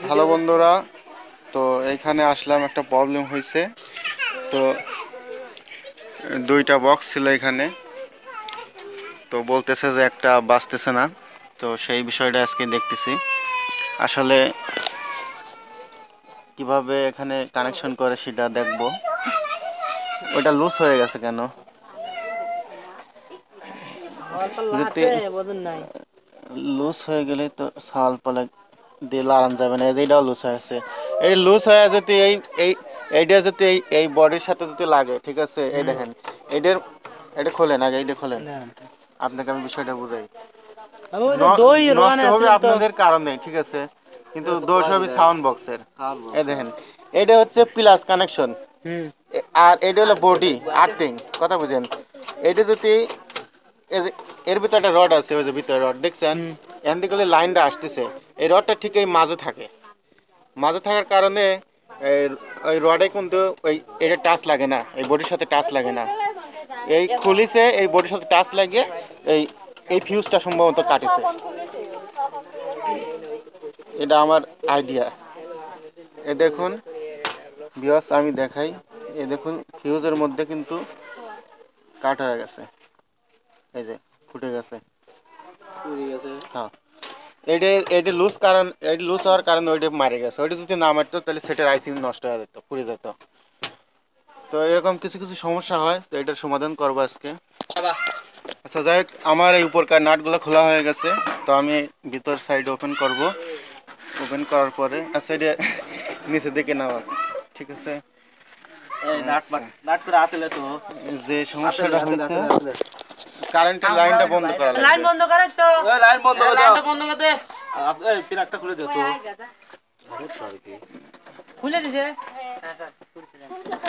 Hello বন্ধুরা, তো এইখানে আসলাম, একটা প্রবলেম হয়েছে। তো দুইটা বক্স ছিল এখানে, তো বলতেছে যে একটা বাজতেছে না। তো সেই বিষয়টা আজকে দেখতেছি আসলে কিভাবে এখানে কানেকশন করে সেটা দেখব। ওটা লুজ হয়ে গেছে কেন? লুজ হয়ে গেলে তো সাল পালা দিয়ে লাগান যাবে না। এইটাও লুজ হয়ে আছে, এই লুজ হয়ে যদি এই এইটা যদি এই বডির সাথে যদি লাগে, ঠিক আছে? এই দেখেন, এইটার এটা খোলেন, আগে এইটা খোলেন, আপনাকে আমি বিষয়টা বুঝাই। নষ্ট হবে আপনাদের কারণে, ঠিক আছে, কিন্তু দোষ হবে সাউন্ড বক্সের। এই দেখেন, এটা হচ্ছে প্লাস কানেকশন, আর এটা হলো বডি আর্থিং, কথা বুঝেন? এটা যদি এর ভিতরে একটা রড আছে, ওই যে ভিতরে রড দেখছেন, এখান থেকে লাইনটা আসতেছে, এই রডটা ঠিক এই মাঝে থাকে। মাঝে থাকার কারণে ওই রডে কিন্তু ওই এটা টাচ লাগে না, এই বডির সাথে টাচ লাগে না। এই খুলিছে, এই বডির সাথে টাচ লাগে, এই এই ফিউজটা সম্ভবত কাটিছে। এটা আমার আইডিয়া। এ দেখুন ভিউয়ার্স, আমি দেখাই, এই দেখুন ফিউজের মধ্যে কিন্তু কাট হয়ে গেছে, এই যে ফুটে গেছে। হ্যাঁ, এইটা লুজ, কারণ এইটা লুজ হওয়ার কারণে ওইটা মারে গেছে। ওইটা যদি না মারতো তাহলে সেটার আইসিং নষ্ট হয়ে যেত, পুড়ে যেত। তো এরকম কিছু কিছু সমস্যা হয়, তো এটার সমাধান করবো আজকে। আচ্ছা যাই হোক, আমার এই উপরকার নাটগুলো খোলা হয়ে গেছে, তো আমি ভিতর সাইড ওপেন করব। ওপেন করার পরে আচ্ছা এটা নিচে দিকে নাও, ঠিক আছে? যে সমস্যাটা হয়েছে, কারেন্টের লাইনটা বন্ধ করা লাগবে। লাইন বন্ধ করে তো, লাইন বন্ধ করে দাও, লাইনটা বন্ধ করে দে। এই প্লাগটা খুলে দে তো, খুলে দিছে।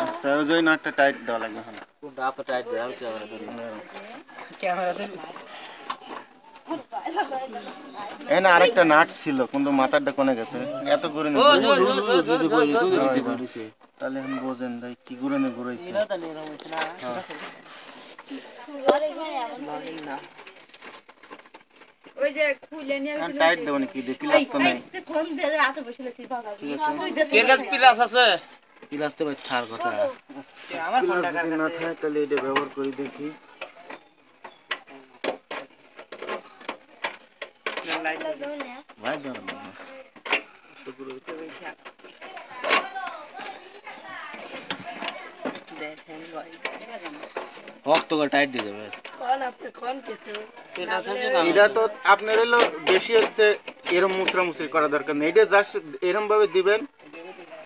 আচ্ছা, ওই যে নাটটা টাইট দেওয়া লাগবে। হ্যাঁ, কোনটা আপনি টাইট দাও, আমি ক্যামেরা ধরি। এখানে আরেকটা নাট ছিল, কিন্তু মাথারটা কোনে গেছে, এত করে নিয়ে তাহলে এখন বোঝেন ভাই কি করে নিয়ে ঘুরাইছে। ওই যে খুলে নিয়ে গেছিল, টাইট দেব নাকি? দেখি প্লাস তো নাই। ফোন ধরে হাতে বসে আছি বাবা। এর কাছে প্লাস আছে, প্লাস তো ভাই ছাড় কথা। আমার ফোনটা যদি না থাকে তাহলে এটা ব্যবহার করে দেখি। ভাই দাও না, দেখেন ভাই শক্ত করে টাইট দিয়ে দেবে। কোন আপনি কোন কিছু এটা থাকে না, এটা তো আপনার হলো বেশি হচ্ছে, এরকম মুচড়ামুচড়ি করা দরকার নেই। এটা জাস্ট এরকম ভাবে দিবেন,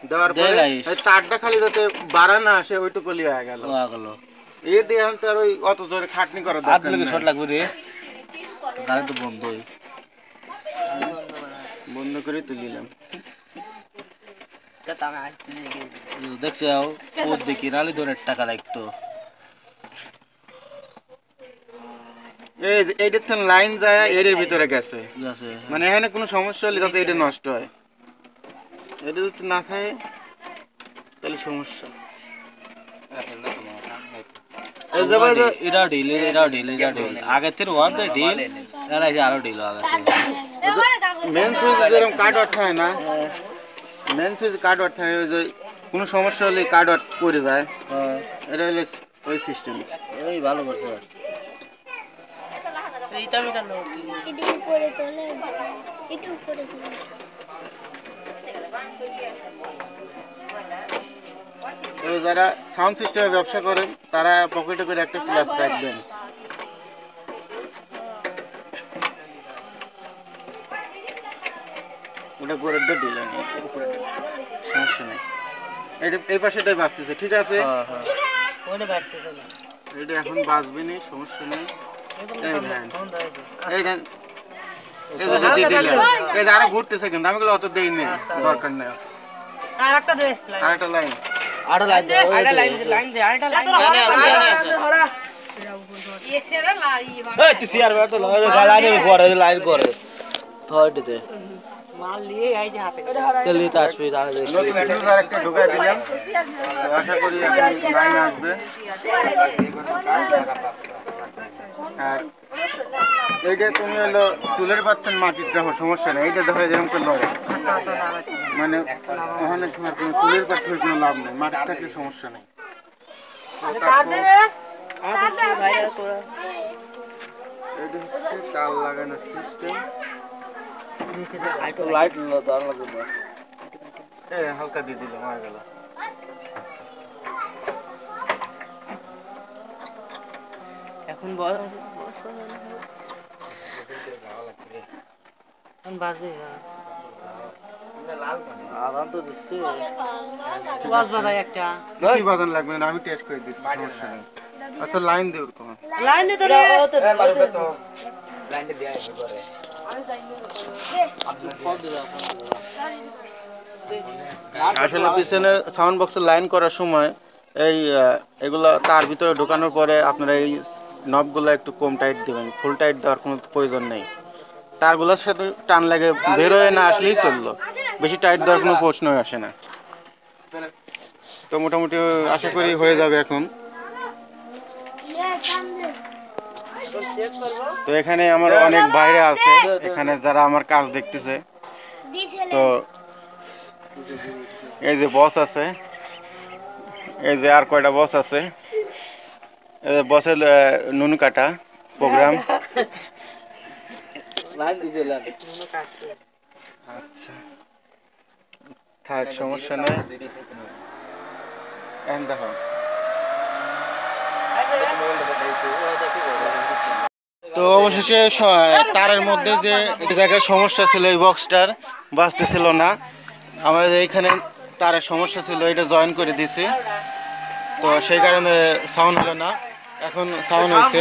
দেওয়ার পরে তারটা খালি যাতে বাড়া না আসে, ওইটুকুলি হয়ে গেল। এর দিয়ে এখন তো আর ওই অত জোরে খাটনি করা দরকার নেই। শর্ট লাগবে রে, গাড়ি তো বন্ধই, বন্ধ করে তুলিলাম। দেখছি ও দেখি নালি ধরে টাকা লাগতো। এইটার তো লাইন যায় এর ভিতরে গেছে, মানে এখানে কোনো সমস্যা হলে যাতে এটা নষ্ট হয়। এটা যদি না থাকে তাহলে সমস্যা। এটা ঢিল, এটা ঢিল, এটা ঢিল আগে থেকে ওয়ান তো ঢিল, এরা আরো ঢিল আগে থেকে। মেন সুইচ যেরকম কাট আউট হয় না, মেন সুইচ কাট আউট হয়, ওই যে কোনো সমস্যা হলে কাট আউট করে যায়। এটা হলে ওই সিস্টেম। এই ভালো করছে। এইটা আমি কালো একটু উপরে তোলে, একটু উপরে তোলে। যারা সাউন্ড সিস্টেমের ব্যবসা করেন তারা পকেটে করে একটা প্লাস রাখবেন। ওটা করে দিলেন, সমস্যা নেই। এটা এই পাশেটাই বাজতেছে, ঠিক আছে? এটা এখন বাজবে না, সমস্যা নেই। এই আরো ঘুরতেছে, কিন্তু আমি অত দেই নেই, দরকার নেই। আরেকটা দে, আরেকটা লাইন, আরেকটা লাইন দে, আরেকটা লাইন দে, লাইন দে, আরেকটা লাইন দে। এই সেরা লাই বাবা, এই তুই সিআর তো লাইন করে, লাইন করে থর্ড দে মাল নিয়ে আই যে হাতে চলি তো আসবে, তাহলে নতুন ফিউজ আরেকটা ঢুকাই দিলাম, আশা করি এখন লাইন আসবে। আর এইটা তুমি হলো টুলের পাচ্ছেন মাটির দেখো সমস্যা নেই, এইটা দেখো যেরকম করে লড়ে মানে ওখানে তোমার কোনো টুলের পাচ্ছেন কোনো লাভ নেই, মাটির থাকলে সমস্যা নেই। এটা হচ্ছে তার লাগানোর সিস্টেম। লাইট হালকা দিয়ে দিলাম হয়ে গেল। এখন বাজে আদান তো দিচ্ছে একটা বেশি বাজান লাগবে না, আমি টেস্ট করে দিচ্ছি, সমস্যা নেই। আচ্ছা লাইন দিও ওরকম। লাইন দিতে রে লাইন দিয়ে দেয় করে আসলে পিছনে সাউন্ড বক্সের লাইন করার সময় এই এগুলো তার ভিতরে ঢোকানোর পরে আপনারা এই নবগুলো একটু কম টাইট দেবেন, ফুল টাইট দেওয়ার কোনো প্রয়োজন নেই। তারগুলোর সাথে টান লাগে বের হয়ে না আসলেই চললো, বেশি টাইট দেওয়ার কোনো প্রশ্নই আসে না। তো মোটামুটি আশা করি হয়ে যাবে এখন। তো এখানে আমার অনেক বাইরে আছে, এখানে যারা আমার কাজ দেখতেছে। তো এই যে বস আছে, এই যে আর কয়টা বস আছে, বসের নুন কাটা প্রোগ্রাম। আচ্ছা থাক, সমস্যা নেই। দেখো তো অবশেষে তারের মধ্যে যে জায়গায় সমস্যা ছিল, এই বক্সটার বাজতেছিল না, আমাদের এইখানে তারের সমস্যা ছিল, এটা জয়েন করে দিছি। তো সেই কারণে সাউন্ড হলো না, এখন সাউন্ড হয়েছে।